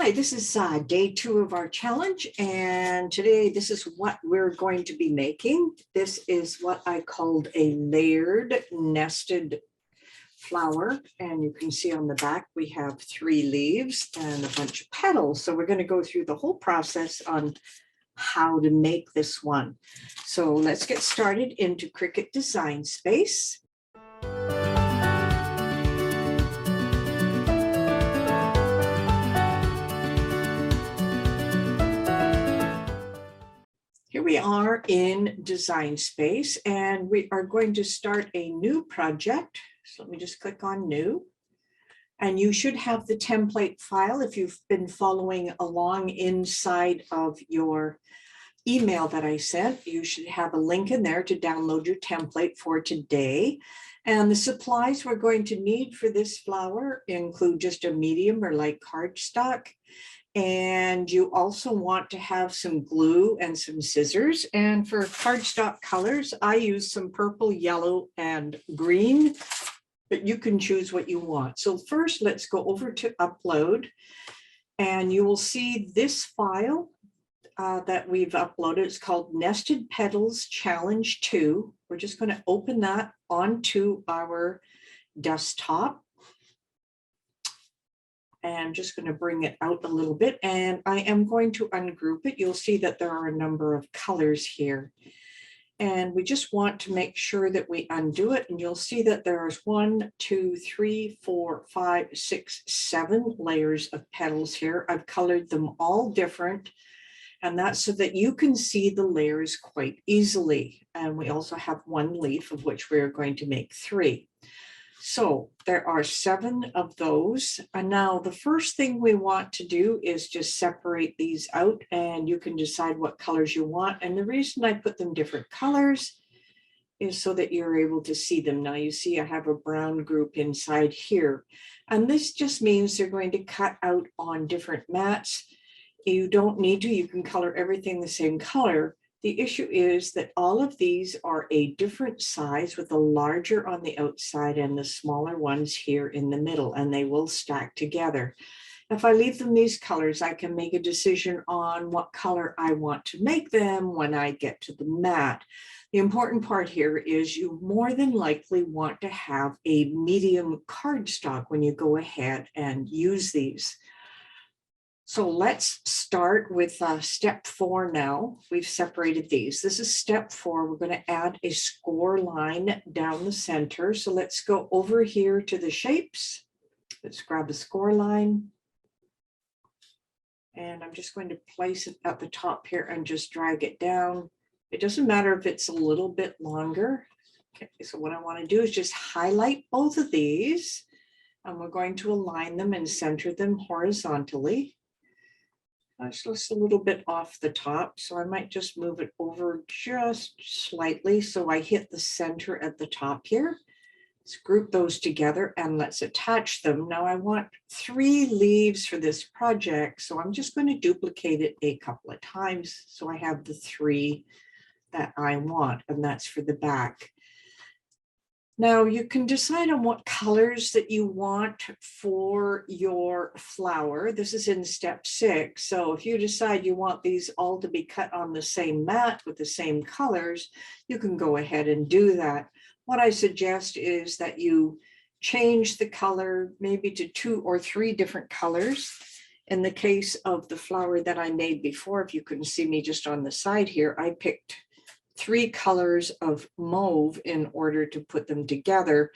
Hi, this is day 2 of our challenge, and today this is what we're going to be making. This is what I called a layered nested flower, and you can see on the back we have 3 leaves and a bunch of petals. So we're going to go through the whole process on how to make this one. So let's get started into Cricut Design Space. Here we are in Design Space, and we are going to start a new project. So let me just click on New. And you should have the template file if you've been following along inside of your email that I sent. You should have a link in there to download your template for today. And the supplies we're going to need for this flower include just a medium or light cardstock. And you also want to have some glue and some scissors. And for cardstock colors, I use some purple, yellow, and green, but you can choose what you want. So first, let's go over to upload, and you will see this file that we've uploaded. It's called Nested Petals Challenge 2. We're just going to open that onto our desktop. And I'm just going to bring it out a little bit, and I am going to ungroup it. You'll see that there are a number of colors here, and we just want to make sure that we undo it. And you'll see that there's 1, 2, 3, 4, 5, 6, 7 layers of petals here. I've colored them all different, and that's so that you can see the layers quite easily. And we also have 1 leaf, of which we're going to make 3. So there are 7 of those. And now the first thing we want to do is just separate these out, and you can decide what colors you want. And the reason I put them different colors is so that you're able to see them. Now you see I have a brown group inside here, and this just means they're going to cut out on different mats. You don't need to, you can color everything the same color. The issue is that all of these are a different size, with the larger on the outside and the smaller ones here in the middle, and they will stack together. If I leave them these colors, I can make a decision on what color I want to make them when I get to the mat. The important part here is you more than likely want to have a medium cardstock when you go ahead and use these. So let's start with step 4 now. We've separated these. This is step 4. We're going to add a score line down the center. So let's go over here to the shapes. Let's grab a score line. And I'm just going to place it at the top here and just drag it down. It doesn't matter if it's a little bit longer. Okay, so what I want to do is just highlight both of these. And we're going to align them and center them horizontally. It's just a little bit off the top, so I might just move it over just slightly so I hit the center at the top here. Let's group those together and let's attach them. Now I want 3 leaves for this project, so I'm just going to duplicate it a couple of times so I have the 3 that I want, and that's for the back. Now you can decide on what colors that you want for your flower. This is in step 6. So if you decide you want these all to be cut on the same mat with the same colors, you can go ahead and do that. What I suggest is that you change the color maybe to 2 or 3 different colors. In the case of the flower that I made before, if you couldn't see me just on the side here, I picked 3 colors of mauve in order to put them together.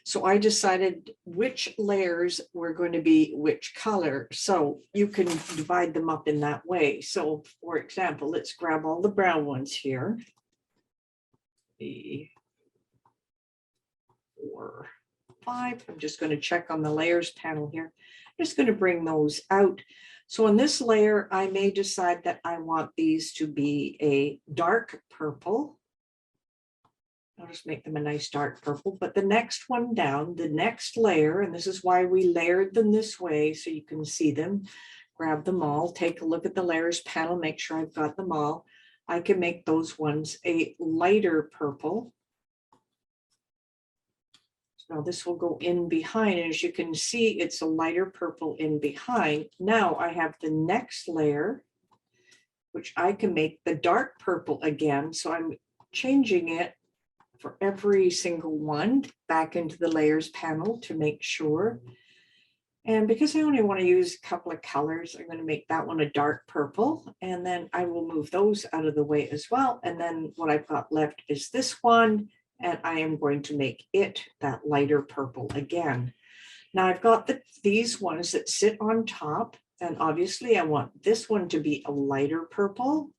So I decided which layers were going to be which color. So you can divide them up in that way. So for example, let's grab all the brown ones here. 4, 5. I'm just going to check on the layers panel here. I'm just going to bring those out. So on this layer, I may decide that I want these to be a dark purple. I'll just make them a nice dark purple. But the next one down, the next layer, and this is why we layered them this way so you can see them, grab them all, take a look at the layers panel, make sure I've got them all. I can make those ones a lighter purple. Now this will go in behind, and as you can see, it's a lighter purple in behind. Now I have the next layer, which I can make the dark purple again. So I'm changing it for every single one back into the layers panel to make sure. And because I only want to use a couple of colors, I'm going to make that one a dark purple, and then I will move those out of the way as well. And then what I've got left is this one, and I am going to make it that lighter purple again. Now I've got these ones that sit on top, and obviously I want this one to be a lighter purple.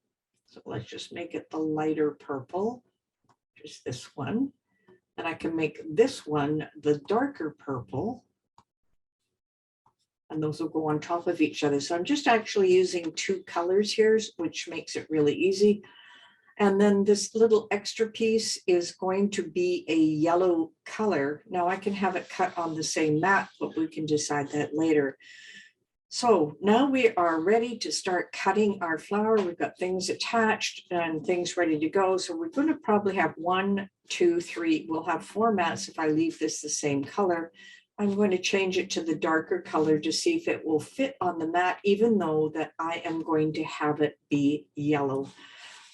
So let's just make it the lighter purple, just this one. And I can make this one the darker purple. And those will go on top of each other. So I'm just actually using two colors here, which makes it really easy. And then this little extra piece is going to be a yellow color. Now I can have it cut on the same mat, but we can decide that later. So now we are ready to start cutting our flower. We've got things attached and things ready to go. So we're going to probably have 1, 2, 3. We'll have 4 mats if I leave this the same color. I'm going to change it to the darker color to see if it will fit on the mat, even though that I am going to have it be yellow.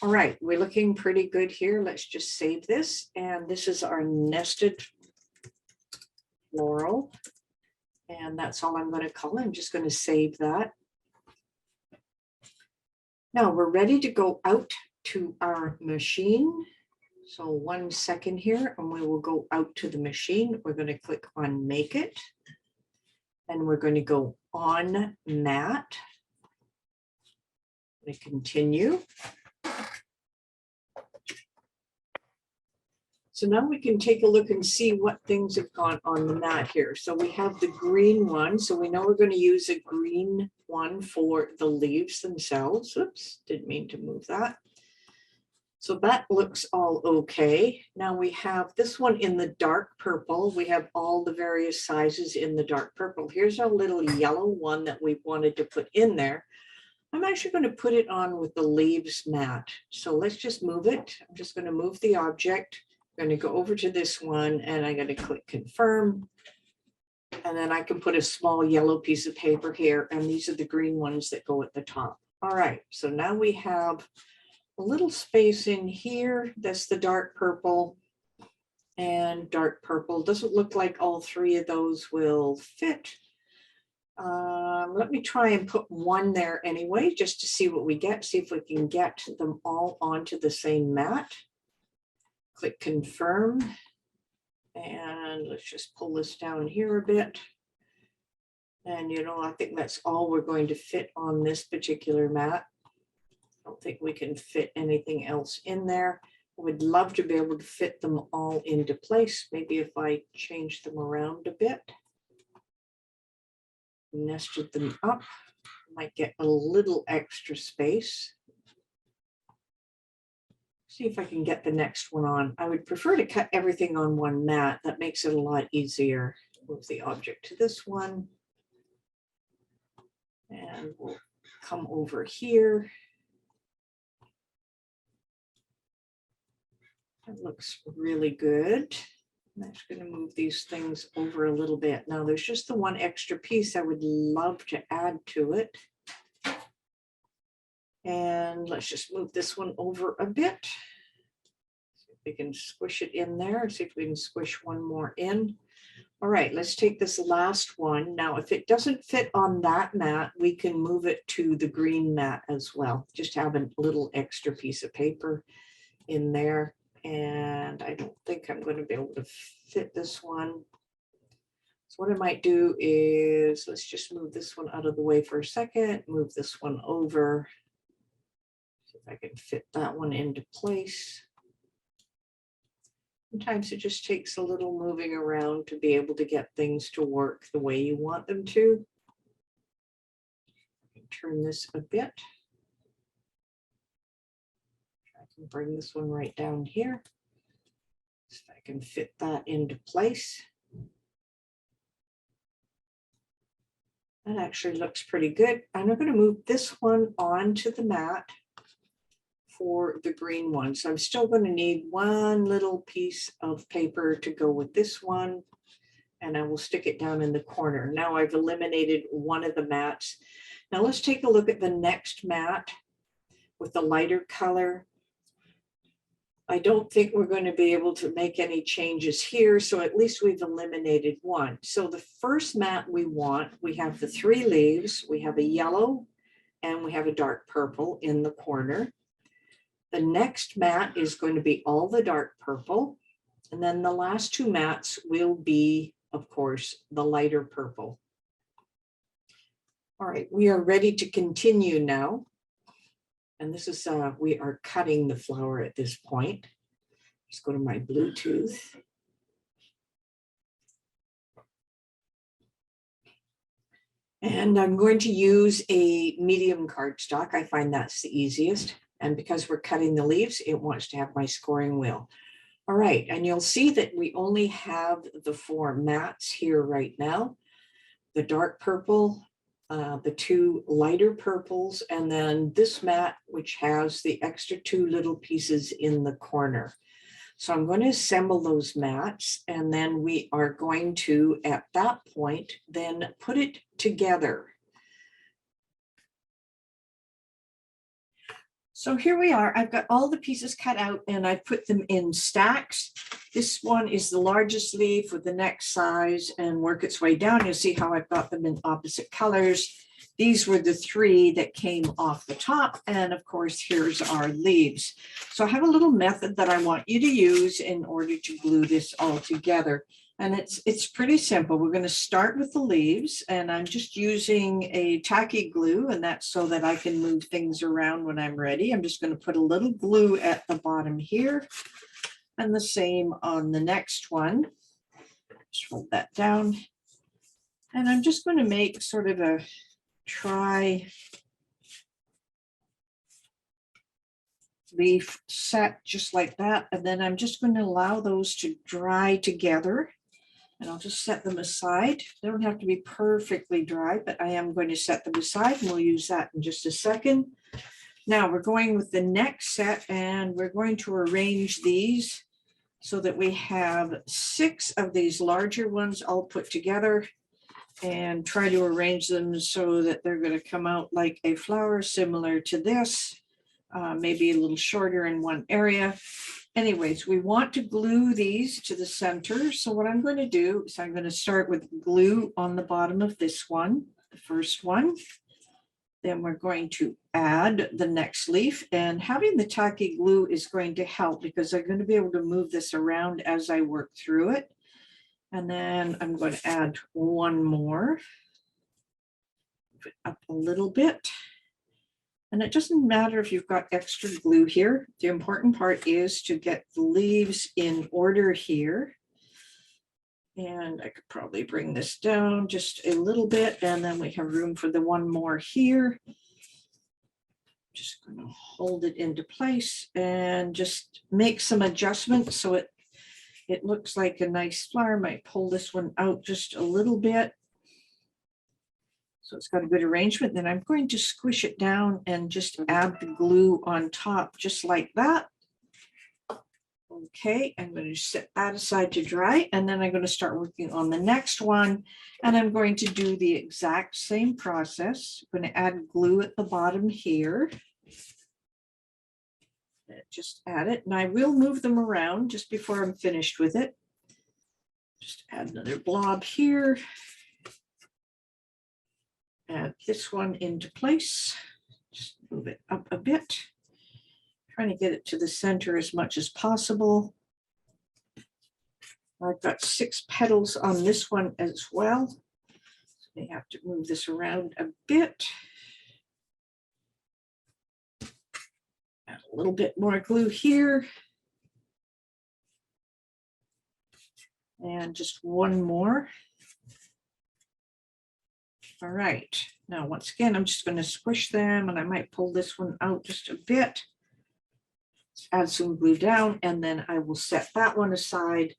All right, we're looking pretty good here. Let's just save this. And this is our nested floral. And that's all I'm going to call it. I'm just going to save that. Now we're ready to go out to our machine. So 1 second here, and we will go out to the machine. We're going to click on Make It, and we're going to go on Mat. We continue. So now we can take a look and see what things have gone on the mat here. So we have the green one. So we know we're going to use a green one for the leaves themselves. Oops, didn't mean to move that. So that looks all okay. Now we have this one in the dark purple. We have all the various sizes in the dark purple. Here's our little yellow one that we wanted to put in there. I'm actually going to put it on with the leaves mat. So let's just move it. I'm just going to move the object. I'm going to go over to this one, and I'm going to click confirm. And then I can put a small yellow piece of paper here, and these are the green ones that go at the top. All right, so now we have a little space in here. That's the dark purple and dark purple. Doesn't look like all 3 of those will fit. Let me try and put one there anyway, just to see what we get, see if we can get them all onto the same mat. Click confirm. And let's just pull this down here a bit. And I think that's all we're going to fit on this particular mat. I don't think we can fit anything else in there. I would love to be able to fit them all into place. Maybe if I change them around a bit, nested them up, might get a little extra space. See if I can get the next one on. I would prefer to cut everything on one mat. That makes it a lot easier. Move the object to this one. And we'll come over here. That looks really good. I'm just going to move these things over a little bit. Now there's just the one extra piece I would love to add to it. And let's just move this one over a bit. See if we can squish it in there. See if we can squish one more in. All right, let's take this last one. Now, if it doesn't fit on that mat, we can move it to the green mat as well. Just have a little extra piece of paper in there. And I don't think I'm going to be able to fit this one. So what I might do is, let's just move this one out of the way for a second, move this one over. See if I can fit that one into place. Sometimes it just takes a little moving around to be able to get things to work the way you want them to. Turn this a bit. I can bring this one right down here. So I can fit that into place. That actually looks pretty good. I'm going to move this one onto the mat for the green one. So I'm still going to need one little piece of paper to go with this one. and I will stick it down in the corner. Now I've eliminated one of the mats. Now let's take a look at the next mat with the lighter color. I don't think we're going to be able to make any changes here, so at least we've eliminated one. So the first mat we want, we have the 3 leaves, we have a yellow, and we have a dark purple in the corner. The next mat is going to be all the dark purple, and then the last 2 mats will be, of course, the lighter purple. All right, we are ready to continue now. And this is, we are cutting the flower at this point. Just go to my Bluetooth. And I'm going to use a medium cardstock. I find that's the easiest. And because we're cutting the leaves, it wants to have my scoring wheel. All right, and you'll see that we only have the 4 mats here right now. The dark purple, the 2 lighter purples, and then this mat, which has the extra 2 little pieces in the corner. So I'm going to assemble those mats, and then we are going to, at that point, then put it together. So here we are. I've got all the pieces cut out and I put them in stacks. This one is the largest leaf with the next size and work its way down. You'll see how I've got them in opposite colors. These were the 3 that came off the top. And of course, here's our leaves. So I have a little method that I want you to use in order to glue this all together. And it's pretty simple. We're going to start with the leaves, and I'm just using a tacky glue, and that's so that I can move things around when I'm ready. I'm just going to put a little glue at the bottom here, and the same on the next one. Just hold that down. And I'm just going to make sort of a leaf set just like that. And then I'm just going to allow those to dry together. And I'll just set them aside. They don't have to be perfectly dry, but I am going to set them aside, and we'll use that in just a second. Now we're going with the next set, and we're going to arrange these so that we have 6 of these larger ones all put together, and try to arrange them so that they're going to come out like a flower similar to this, maybe a little shorter in one area. Anyways, we want to glue these to the center. So what I'm going to do is I'm going to start with glue on the bottom of this one, the first one. Then we're going to add the next leaf, and having the tacky glue is going to help because I'm going to be able to move this around as I work through it. And then I'm going to add one more, move it up a little bit. And it doesn't matter if you've got extra glue here. The important part is to get the leaves in order here. And I could probably bring this down just a little bit, and then we have room for the one more here. Just going to hold it into place and just make some adjustments so it looks like a nice flower. Might pull this one out just a little bit. So it's got a good arrangement. Then I'm going to squish it down and just add the glue on top, just like that. Okay, I'm going to set that aside to dry, and then I'm going to start working on the next one. And I'm going to do the exact same process. I'm going to add glue at the bottom here. Just add it, and I will move them around just before I'm finished with it. Just add another blob here. Add this one into place. Just move it up a bit. Trying to get it to the center as much as possible. I've got 6 petals on this one as well. So I have to move this around a bit. Add a little bit more glue here. And just one more. All right, now once again, I'm just going to squish them, and I might pull this one out just a bit. Let's add some glue down, and then I will set that one aside,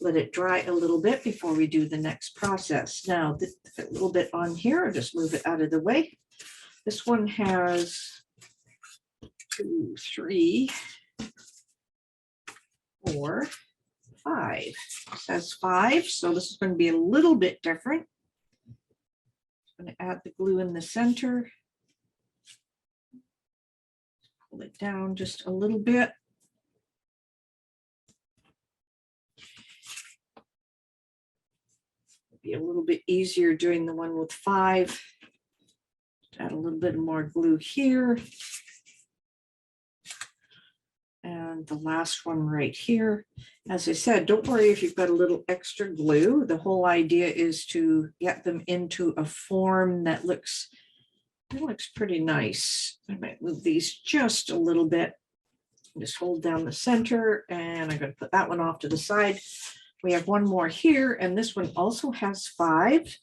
let it dry a little bit before we do the next process. Now, a little bit on here, I'll just move it out of the way. This one has 2, 3, 4, 5. It says 5, so this is going to be a little bit different. I'm going to add the glue in the center. Pull it down just a little bit. It'll be a little bit easier doing the one with 5. Add a little bit more glue here. And the last one right here. As I said, don't worry if you've got a little extra glue. The whole idea is to get them into a form that looks pretty nice. I might move these just a little bit. Just hold down the center, and I'm going to put that one off to the side. We have one more here, and this one also has 5.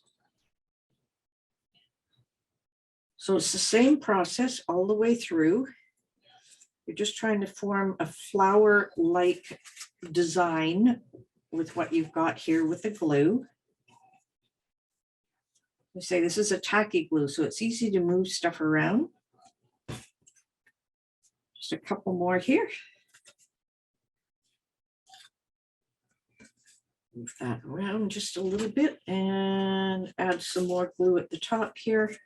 So it's the same process all the way through. You're just trying to form a flower-like design with what you've got here with the glue. I say this is a tacky glue, so it's easy to move stuff around. Just a couple more here. Move that around just a little bit and add some more glue at the top here.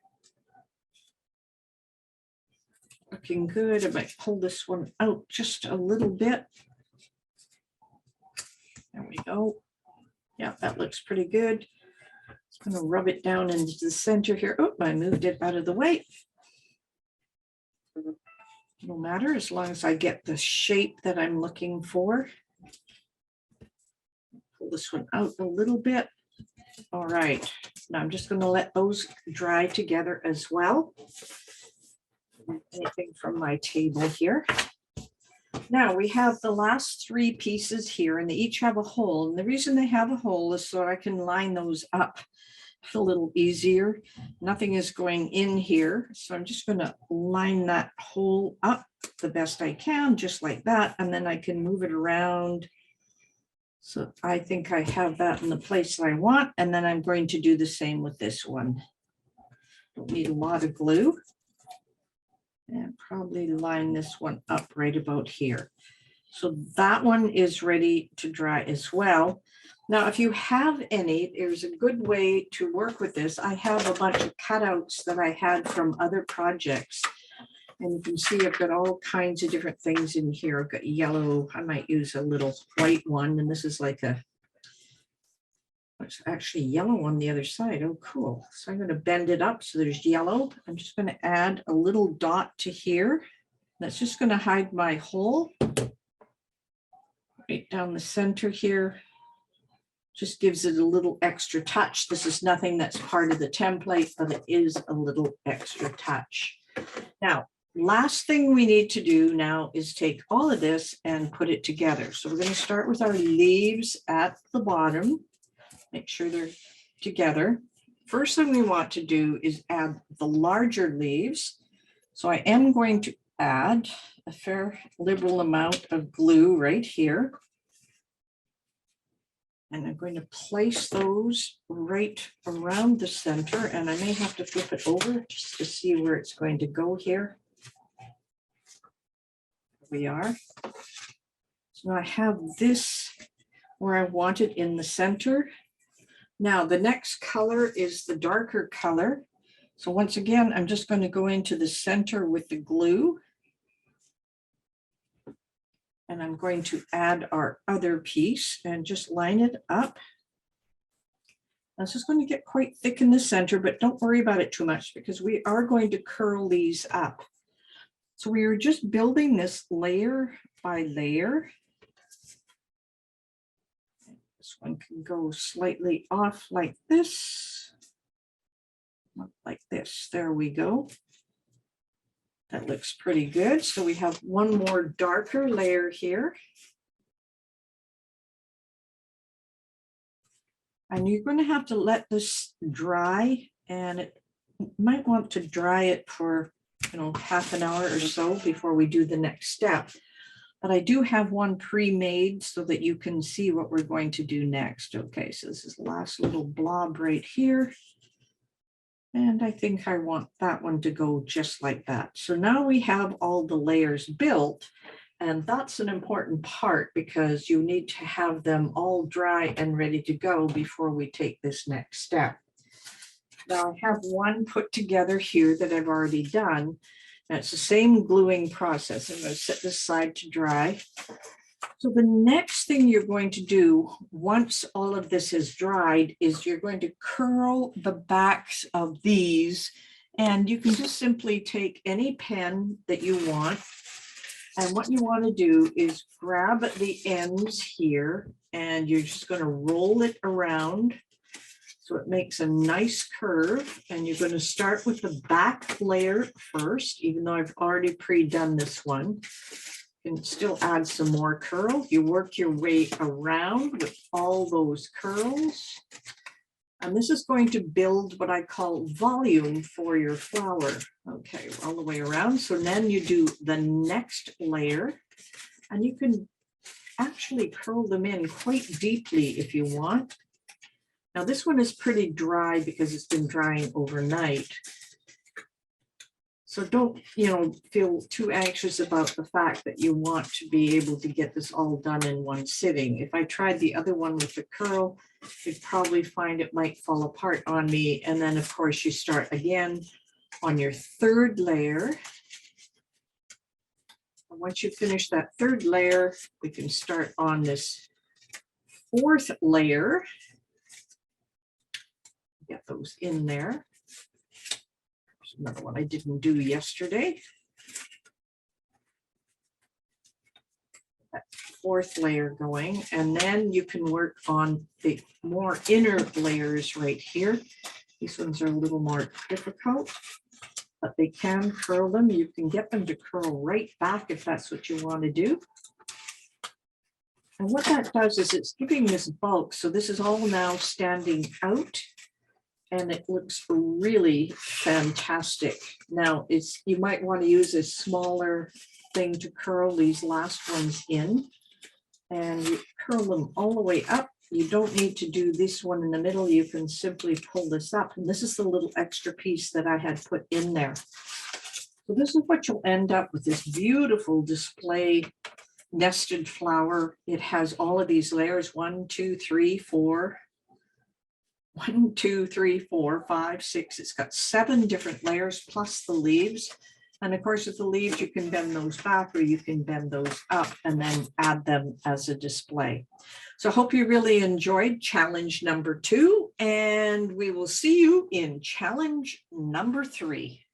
Looking good. I might pull this one out just a little bit. There we go. Yeah, that looks pretty good. I'm going to rub it down into the center here. Oh, I moved it out of the way. No matter, as long as I get the shape that I'm looking for. Pull this one out a little bit. All right. Now I'm just going to let those dry together as well. Anything from my table here. Now we have the last 3 pieces here, and they each have a hole. And the reason they have a hole is so I can line those up a little easier. Nothing is going in here. So I'm just going to line that hole up the best I can, just like that. And then I can move it around. So I think I have that in the place that I want. And then I'm going to do the same with this one. Don't need a lot of glue. And probably line this one up right about here. So that one is ready to dry as well. Now, if you have any, there's a good way to work with this. I have a bunch of cutouts that I had from other projects. And you can see I've got all kinds of different things in here. I've got yellow. I might use a little white one. And this is like it's actually yellow on the other side. Oh, cool. So I'm going to bend it up so there's yellow. I'm just going to add a little dot to here. That's just going to hide my hole right down the center here. Just gives it a little extra touch. This is nothing that's part of the template, but it is a little extra touch. Now, last thing we need to do now is take all of this and put it together. So we're going to start with our leaves at the bottom. Make sure they're together. First thing we want to do is add the larger leaves. So I am going to add a fair liberal amount of glue right here. And I'm going to place those right around the center. And I may have to flip it over just to see where it's going to go here. Here we are. So I have this where I want it in the center. Now, the next color is the darker color. So once again, I'm just going to go into the center with the glue. And I'm going to add our other piece and just line it up. This is going to get quite thick in the center, but don't worry about it too much because we are going to curl these up. So we are just building this layer by layer. This one can go slightly off like this. Like this. There we go. That looks pretty good. So we have one more darker layer here. And you're going to have to let this dry, and it might want to dry it for, half an hour or so before we do the next step. But I do have one pre-made so that you can see what we're going to do next. Okay, so this is the last little blob right here. And I think I want that one to go just like that. So now we have all the layers built. And that's an important part because you need to have them all dry and ready to go before we take this next step. Now I have one put together here that I've already done. And it's the same gluing process. I'm going to set this aside to dry. So the next thing you're going to do once all of this is dried is you're going to curl the backs of these, and you can just simply take any pen that you want. And what you want to do is grab the ends here and you're just going to roll it around so it makes a nice curve. And you're going to start with the back layer first, even though I've already pre-done this one. You can still add some more curl. You work your way around with all those curls. And this is going to build what I call volume for your flower. Okay, all the way around. So then you do the next layer, and you can actually curl them in quite deeply if you want. Now this one is pretty dry because it's been drying overnight. So don't, feel too anxious about the fact that you want to be able to get this all done in one sitting. If I tried the other one with the curl, you'd probably find it might fall apart on me. And then of course you start again on your third layer. And once you finish that third layer, we can start on this fourth layer. Get those in there. There's another one I didn't do yesterday. That fourth layer going, and then you can work on the more inner layers right here. These ones are a little more difficult, but they can curl them. You can get them to curl right back if that's what you want to do. And what that does is it's giving this bulk. So this is all now standing out. And it looks really fantastic. Now, you might want to use a smaller thing to curl these last ones in. And you curl them all the way up. You don't need to do this one in the middle. You can simply pull this up. And this is the little extra piece that I had put in there. So this is what you'll end up with, this beautiful display nested flower. It has all of these layers, 1, 2, 3, 4. 1, 2, 3, 4, 5, 6. It's got 7 different layers plus the leaves. And of course, with the leaves, you can bend those back or you can bend those up and then add them as a display. So I hope you really enjoyed challenge number 2, and we will see you in challenge number 3.